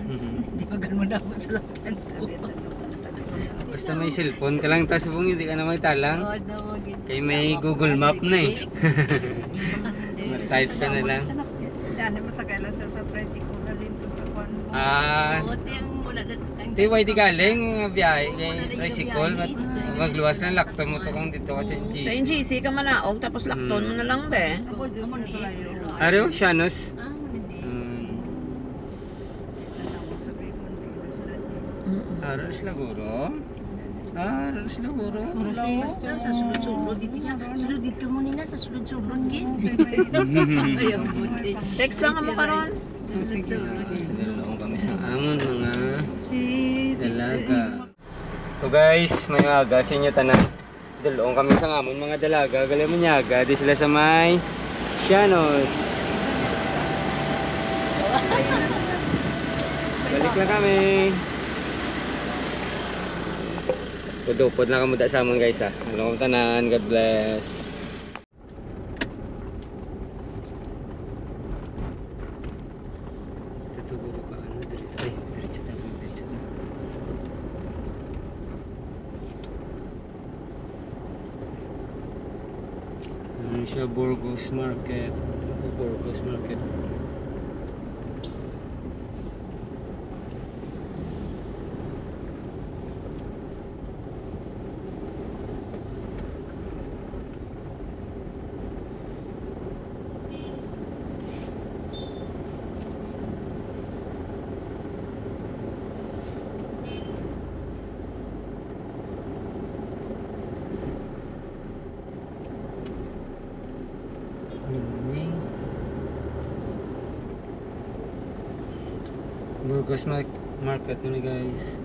Tiwagan mo na ako sa lakan to. Basta may cellphone ka lang, tapos kung hindi ka na magtalang. Oo, nawagin. Kaya may Google Map na eh. Mag-type ka na lang. Yan, masakay lang siya sa tricycle na rin to sa kwan mo. Oo, tiyang wala na. Tiway di galing, biyahe, kay tricycle. Magluwas lang, lakto mo to kung dito kasi Sa GC. NGC ka manaog, tapos lakton mo na lang de. Ako, Diyos na palayo. Ariyo, Shanos. Aras laguro. Aras laguro. Sa sulod-sulod. Sulod dito mo nina sa sulod-sulod. Ayaw buti. Text lang mo karon. Dalawang kami sa amon mga Si dalaga. So guys, may aga sa inyo tanan. Dalawang kami sa amon mga dalaga. Galing mo nyaga. Di sila sa may Shanos. Balik na kami. Pudupod na kamuda sa amon guys ha. Ano kong tanan. God bless. Tutuguro ka ano dito. Ay, diretso tayo. Diretso tayo. Ano siya? Burgos Market. Burgos Market. Burgos Market na guys.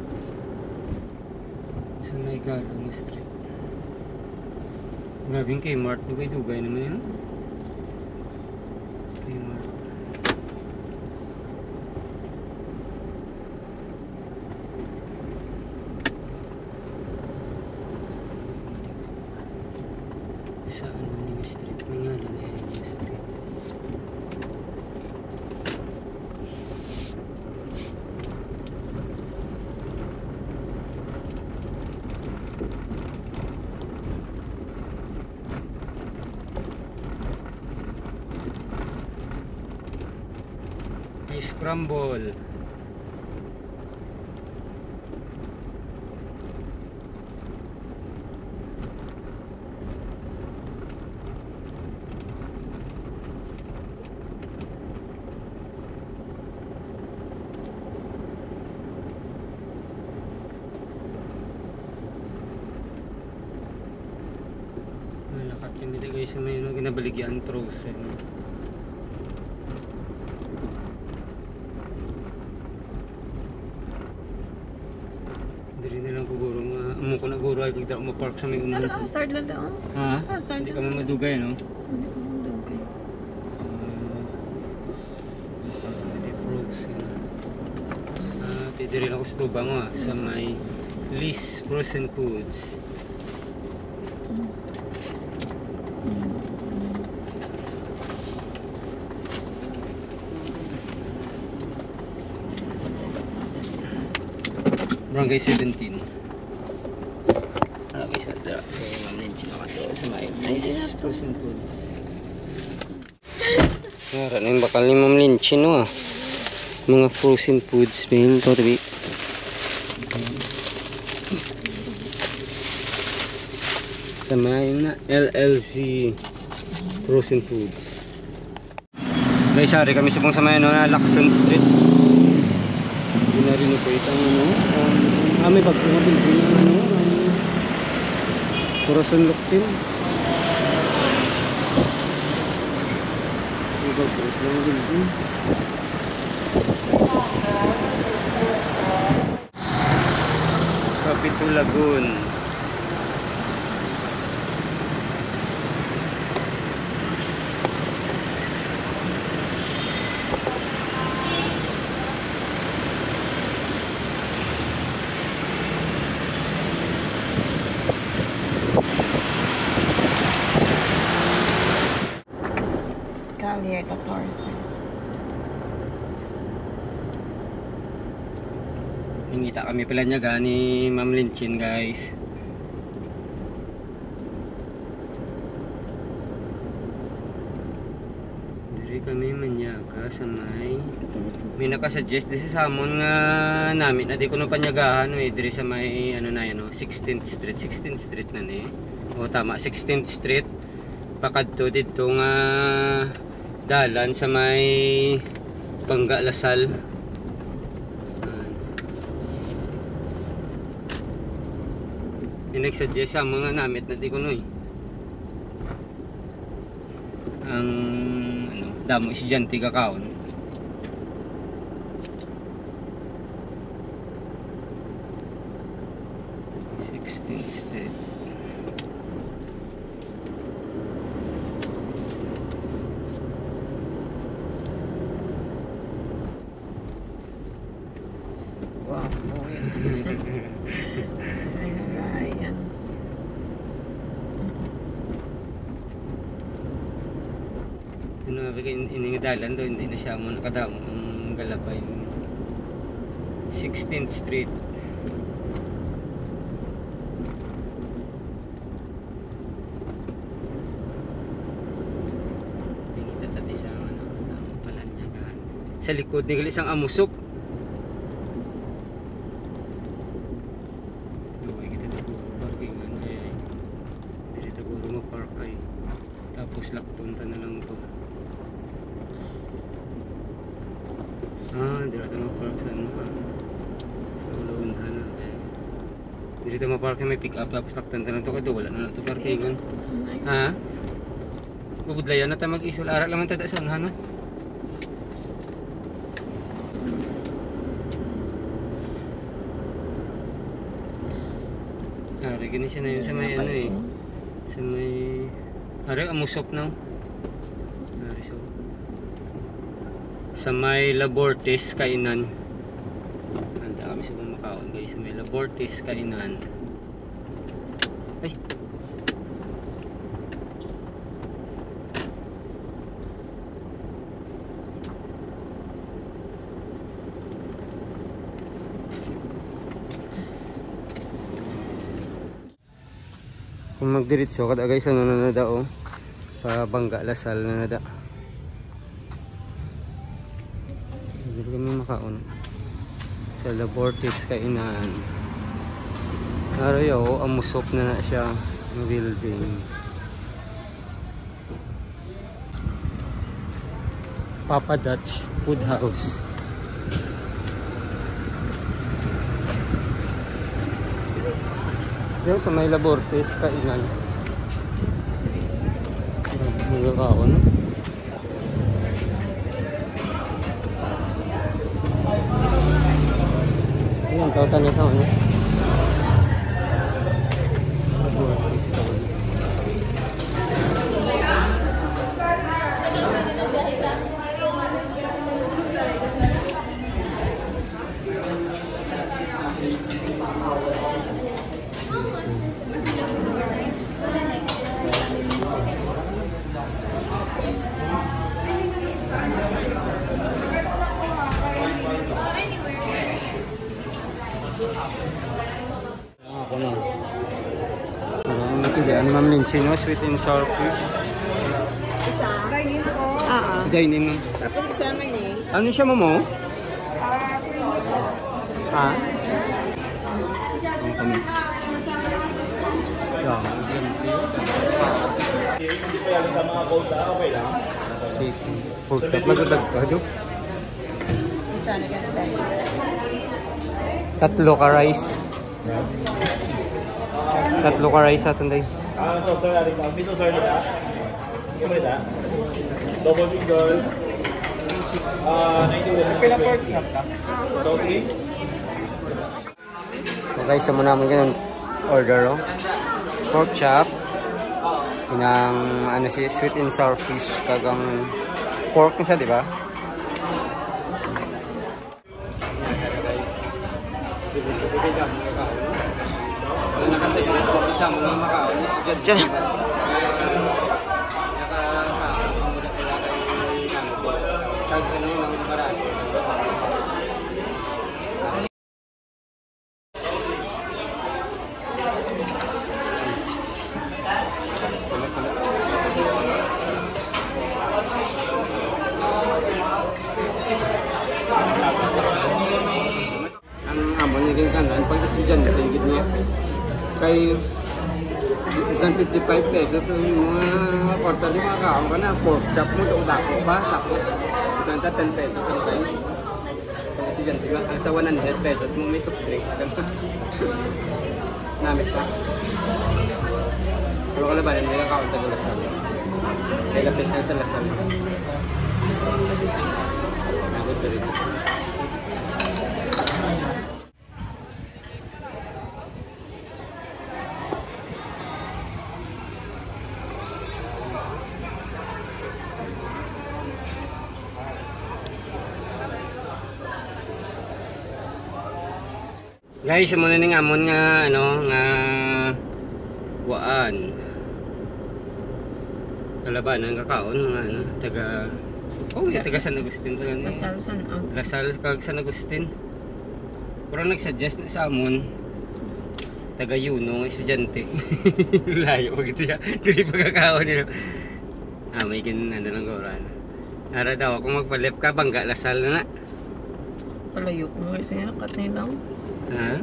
Sa may Galong Street. Grabe yung Kmart. Dugay-dugay naman yun. Kmart. Sa ano yung street? May nga lang yung street. Scramble. Malakat kami guys sa may ginabaligyan frozen. Dili na lang siguro amo ko na guro ay kagda mo park sa may umon. Start lang daw. Ha? Start Hindi lang. kami madugay no. Hindi ko mandugay. Tidiri lang ako sa tubang sa may Liz Frozen Foods. Barangay 17. Barangay sa dra. Kaya mamlinsin ako to sa may Liz Frozen Foods. Nara na yung bakal ni mamlinsin no mga frozen foods mail to tabi. Sa may na LLC Frozen Foods. Guys, sorry kami subong sa may na Lacson Street. Hindi na rin ito itang may pagkumabil ko yung Corazon Luxin. Ibang pros lang building. Capito Lagoon. Calle 14. Hingita kami pala niya gani Ma'am Linchin guys. Diri kami manyaga sa may nakasuggest di sa samon nga namin na di ko no panyagahan diri sa may ano na yan 16th Street na ni. O tama 16th Street. Pakadto dito nga dalan sa may Bangga Lasal. Nag-suggest sa mga namit na di ko noy. Ang ano, damo estudyante kakaon. State. Wow. Ayan. Ano ini dalan do hindi na siya mo nakadamo ang galapay. 16th Street. Sa likod ni isang amusok. Duway kita dito parkingan kaya dito guro mo park ay tapos lakton ta na lang to. Dito mo park sa ano sa ulunhan eh. Dito mo park may pick up tapos lakton ta lang to kado wala na to parkingan. Bubudlayan na ta mag-isol ara lang man ta sa ano. Ari gini siya na yun sa may ano eh. Sa may ari amusok na. Ari so. Sa may Labortes kainan. Handa kami sa makaon guys sa may Labortes kainan. Ay. Kung magdiritso kada guys ano na nada pa Bangga Lasal na nada. Hindi kami makaon sa Labortes kainan. Arayo amusok na siya ng building. Papa Dutch Food House. Diyan sa may Labortes kainan. Mga kaon. Ayan, tawag niya sa ano. Labortes kainan. Ako na. Ano Ma'am Linchin, sweet and sour fish. Isa. Kainin ko. Dining mo. Tapos isama niya. Ano siya mo? Ang kami. Pork chop. Magdadag ka do? Isa na ganun. Tatlo ka rice. Tatlo ka rice atin day. So sir, dito sir nila. Ito double finger. 90 pila pork chop ka? Okay. So guys, sama namin ganun order pork chop. Inang ano si sweet and sour fish kagang pork siya, di ba? Nakasayos na isa mo na makaon is dyan. 55 pesos yung mga quarterly makakaon ka na. Pork chop mo, dako pa. Tapos, ito 10 pesos ang price. Kasi dyan, sa 100 pesos mo may soft drinks. Namit ka. Pero kalabanan, may kakaon tayo Lasal. May lapit na sa Lasal. Namit ka rin. Guys, muna ning amon nga ano nga kuan. Kalabanan kakaon nga ano taga taga San Agustin taga Lasal San Lasal kag San Agustin. Pero nag-suggest na sa amon taga Yuno estudyante. Layo pag siya. Dili pagkakaon nila. May kin ano lang goran. Ara daw kung magpalip ka bangga Lasal na. Palayo mo siya katilang. Ha?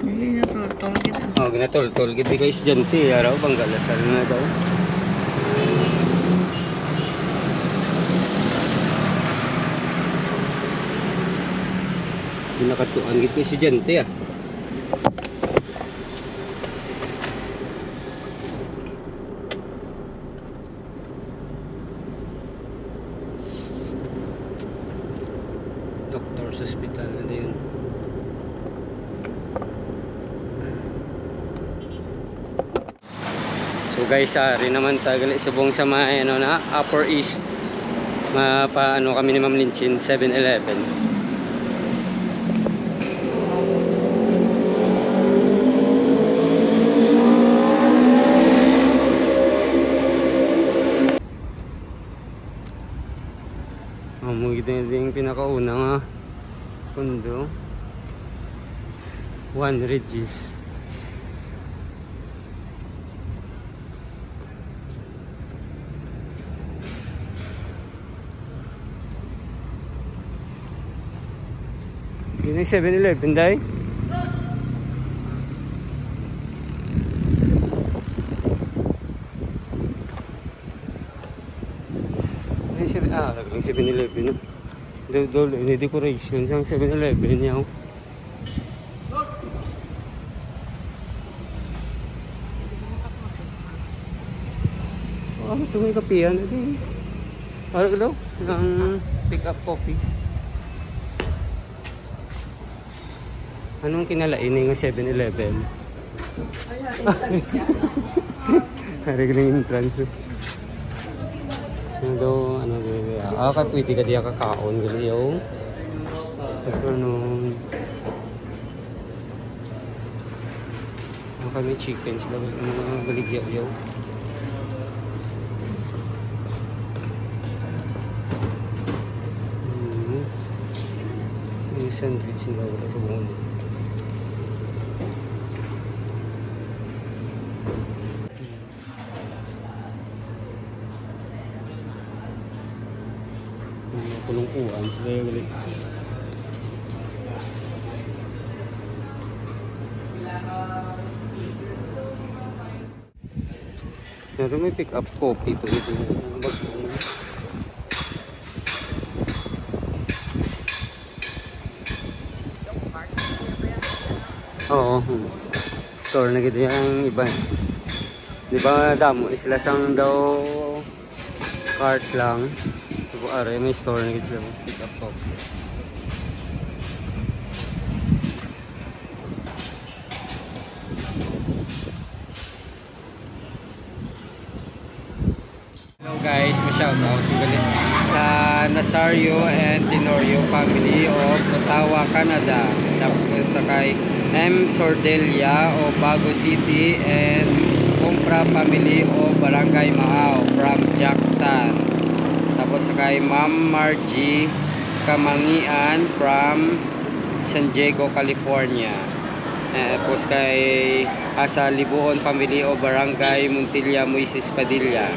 Hindi na tol kita. Ginatol-tol gid guys estudyante araw bangga Lasal na daw. Pinakatuan gid kay estudyante ah. Doctor's Hospital na din. So guys, rin naman tagali subong sa mga ano na Upper East. Mapaano kami ni Ma'am Linchin 7-Eleven. Ito yung pinakauna nga kundo 1 Regis. Yun yung 7-Eleven dahi. Laglang 7-Eleven no? Dole, ini decoration sang 7-Eleven niya. Ito may kapihan. Ano daw? Ng pick up coffee. Anong kinalain ng 7-Eleven? Hari ka ng entrance. Ano daw, ano daw, pwede ka diya kakaon gali yung kami chicken sila mga baligyaw-yaw. Yung sandwich sila wala sa buong. Kulungkuan sila yung galit. Pero may pick up coffee pa dito. Oo. Store na gito yung iba. Di ba damo sila sang daw cart lang. Are may store na sila pick up coffee. Hello guys, ma-shout out ulit sa Nazario and Tenorio family of Ottawa, Canada. Tapos sa kay M. Sordelia o Bago City and Compra family of Barangay Maaw from Jacktan. Tapos kay Ma'am Margie Kamangian from San Diego, California. Tapos kay Asa Libuon family o Barangay Montilla, Moises Padilla.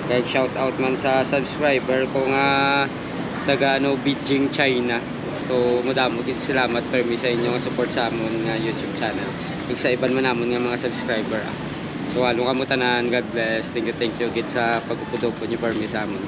Kaya shout out man sa subscriber ko nga taga Beijing, China. So madamo gid salamat permi sa inyo nga support sa amon nga YouTube channel. Ug sa iban man namon nga mga subscriber. So, along kamutanan. God bless. Thank you, git sa pagpupudo po niyo para sa amon.